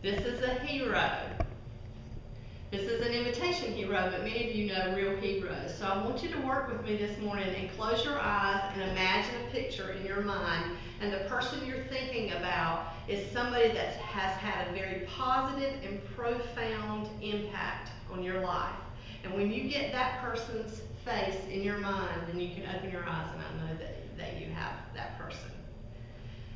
This is a hero. This is an imitation hero, but many of you know real heroes. So I want you to work with me this morning and close your eyes and imagine a picture in your mind. And the person you're thinking about is somebody that has had a very positive and profound impact on your life. And when you get that person's face in your mind, then you can open your eyes and I know that you have that person.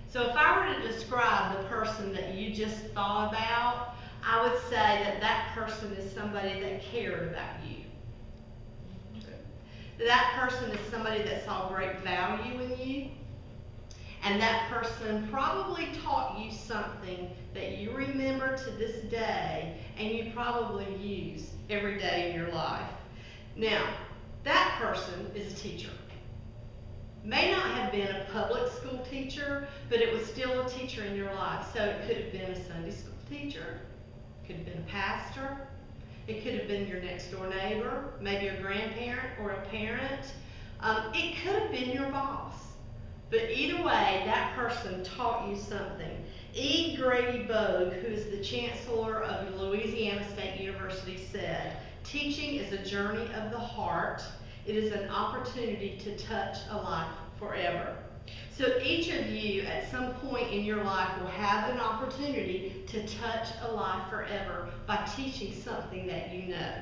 So if I were to describe the person that you just thought about, I would say that that person is somebody that cared about you. That person is somebody that saw great value in you. And that person probably taught you something that you remember to this day and you probably use every day in your life. Now, that person is a teacher. May not have been a public school teacher, but it was still a teacher in your life. So it could have been a Sunday school teacher, it could have been a pastor, it could have been your next door neighbor, maybe a grandparent or a parent. It could have been your boss. But either way, that person taught you something. E. Grady Bogue, who is the chancellor of Louisiana State University, said, "Teaching is a journey of the heart. It is an opportunity to touch a life forever." So each of you at some point in your life will have an opportunity to touch a life forever by teaching something that you know.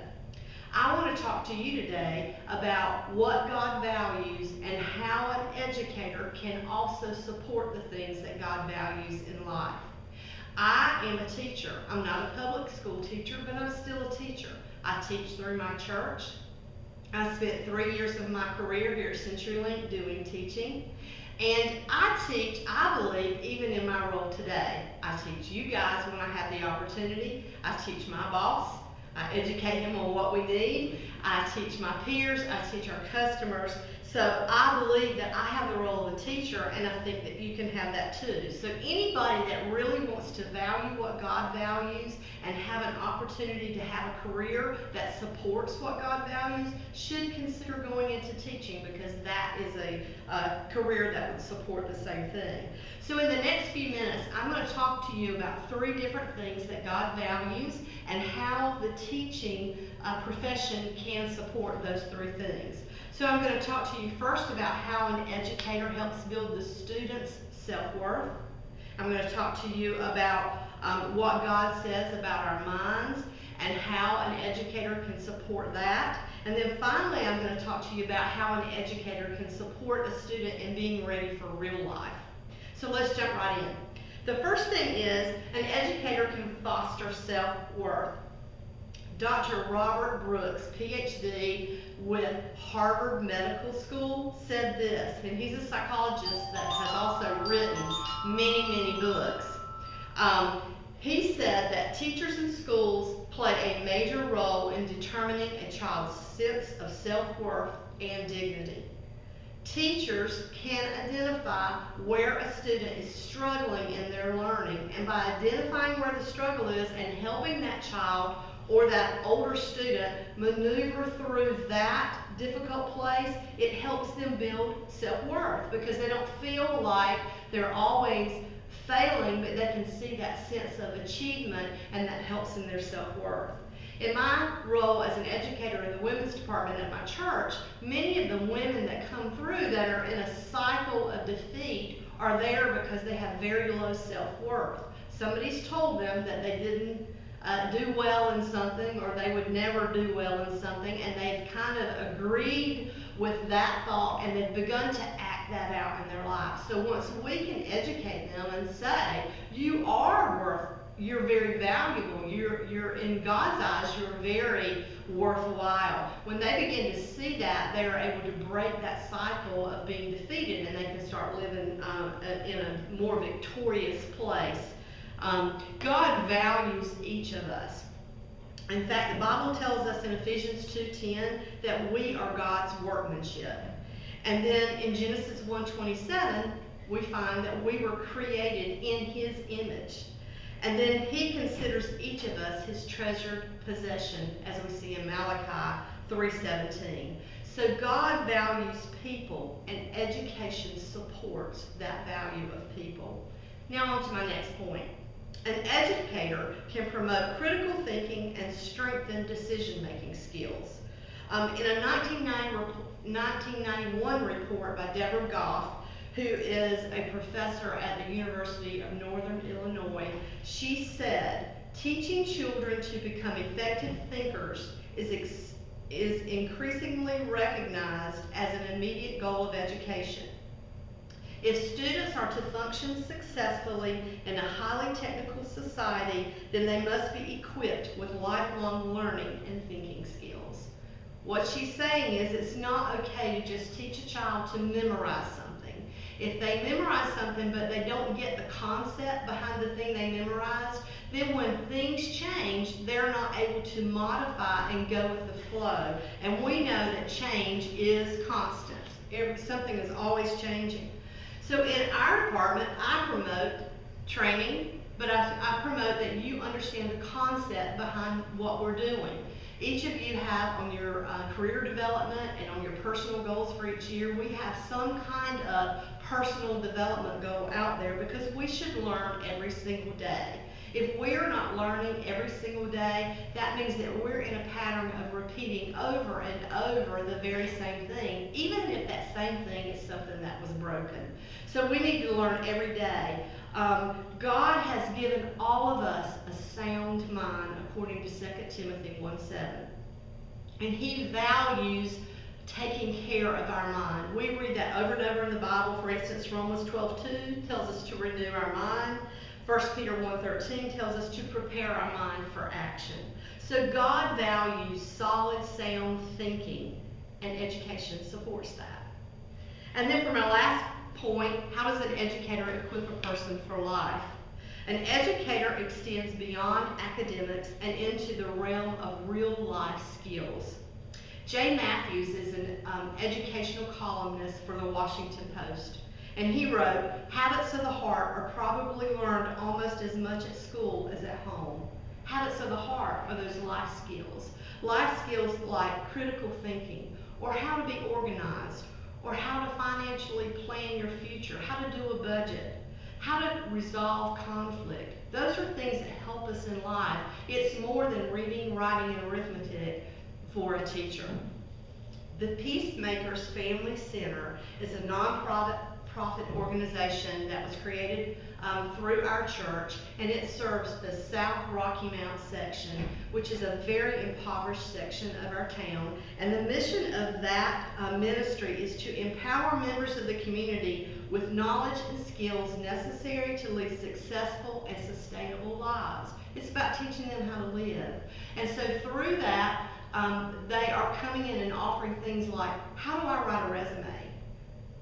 I want to talk to you today about what God values and how an educator can also support the things that God values in life. I am a teacher. I'm not a public school teacher, but I'm still a teacher. I teach through my church. I spent 3 years of my career here at CenturyLink doing teaching. And I teach, I believe, even in my role today. I teach you guys when I have the opportunity. I teach my boss. I educate him on what we need. I teach my peers. I teach our customers. So I believe that I have the role of a teacher, and I think that you can have that too. So anybody that really wants to value what God values and have an opportunity to have a career that supports what God values should consider going into teaching, because that is a career that would support the same thing. So in the next few minutes, I'm going to talk to you about 3 different things that God values and how the teaching profession can support those 3 things. So I'm going to talk to you first about how an educator helps build the student's self-worth. I'm going to talk to you about what God says about our minds and how an educator can support that. And then finally, I'm going to talk to you about how an educator can support a student in being ready for real life. So let's jump right in. The first thing is an educator can foster self-worth. Dr. Robert Brooks, PhD with Harvard Medical School, said this, and he's a psychologist that has also written many books. He said that teachers in schools play a major role in determining a child's sense of self-worth and dignity. Teachers can identify where a student is struggling in their learning, and by identifying where the struggle is and helping that child or that older student maneuver through that difficult place, it helps them build self-worth, because they don't feel like they're always failing, but they can see that sense of achievement, and that helps in their self-worth. In my role as an educator in the women's department at my church, many of the women that come through that are in a cycle of defeat are there because they have very low self-worth. Somebody's told them that they didn't do well in something, or they would never do well in something, and they've kind of agreed with that thought, and they've begun to act that out in their lives. So once we can educate them and say, you are worth, you're very valuable, you're in God's eyes, you're very worthwhile. When they begin to see that, they are able to break that cycle of being defeated, and they can start living in a more victorious place. God values each of us. In fact, the Bible tells us in Ephesians 2:10 that we are God's workmanship. And then in Genesis 1:27, we find that we were created in His image. And then He considers each of us His treasured possession, as we see in Malachi 3:17. So God values people, and education supports that value of people. Now on to my next point. An educator can promote critical thinking and strengthen decision-making skills. In a 1991 report by Deborah Goff, who is a professor at the University of Northern Illinois, she said, teaching children to become effective thinkers is increasingly recognized as an immediate goal of education. If students are to function successfully in a highly technical society, then they must be equipped with lifelong learning and thinking skills. What she's saying is it's not okay to just teach a child to memorize something. If they memorize something but they don't get the concept behind the thing they memorized, then when things change, they're not able to modify and go with the flow. And we know that change is constant. Something is always changing. So in our department, I promote training, but I promote that you understand the concept behind what we're doing. Each of you have on your career development and on your personal goals for each year, we have some kind of personal development goal out there because we should learn every single day. If we're not learning every single day, that means that we're in a pattern of repeating over and over the very same thing, even if that same thing is something that was broken. So we need to learn every day. God has given all of us a sound mind, according to 2 Timothy 1:7. And He values taking care of our mind. We read that over and over in the Bible. For instance, Romans 12:2 tells us to renew our mind. 1 Peter 1:13 tells us to prepare our mind for action. So God values solid, sound thinking, and education supports that. And then for my last point, how does an educator equip a person for life? An educator extends beyond academics and into the realm of real life skills. Jay Matthews is an educational columnist for the Washington Post. And he wrote, habits of the heart are probably learned almost as much at school as at home. Habits of the heart are those life skills. Life skills like critical thinking, or how to be organized, or how to financially plan your future, how to do a budget, how to resolve conflict. Those are things that help us in life. It's more than reading, writing, and arithmetic for a teacher. The Peacemakers Family Center is a nonprofit organization that was created through our church, and it serves the South Rocky Mount section, which is a very impoverished section of our town. And the mission of that ministry is to empower members of the community with knowledge and skills necessary to lead successful and sustainable lives. It's about teaching them how to live. And so through that, they are coming in and offering things like, how do I write a resume?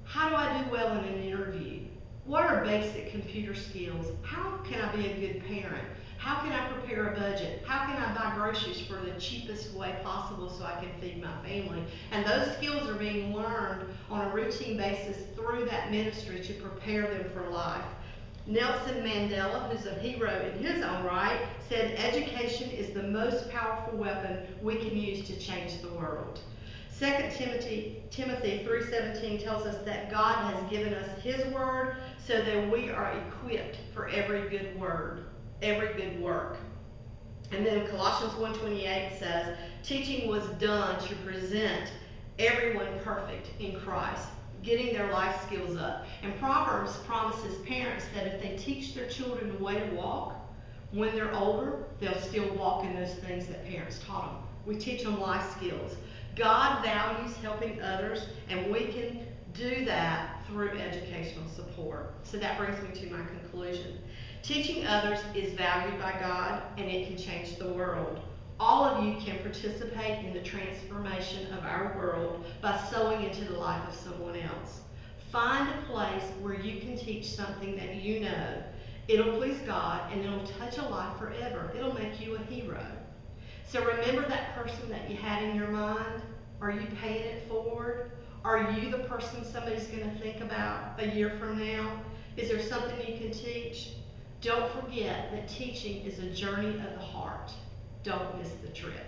How do I do well in an interview? What are basic computer skills? How can I be a good parent? How can I prepare a budget? How can I buy groceries for the cheapest way possible so I can feed my family? And those skills are being learned on a routine basis through that ministry to prepare them for life. Nelson Mandela, who's a hero in his own right, said education is the most powerful weapon we can use to change the world. 2 Timothy 3:17 tells us that God has given us His word so that we are equipped for every good work. And then Colossians 1:28 says, teaching was done to present everyone perfect in Christ, getting their life skills up. And Proverbs promises parents that if they teach their children the way to walk, when they're older, they'll still walk in those things that parents taught them. We teach them life skills. God values helping others, and we can do that through educational support. So that brings me to my conclusion. Teaching others is valued by God, and it can change the world. All of you can participate in the transformation of our world by sowing into the life of someone else. Find a place where you can teach something that you know. It'll please God, and it'll touch a life forever. It'll make you a hero. So remember that person that you had in your mind. Are you paying it forward? Are you the person somebody's going to think about a year from now? Is there something you can teach? Don't forget that teaching is a journey of the heart. Don't miss the trip.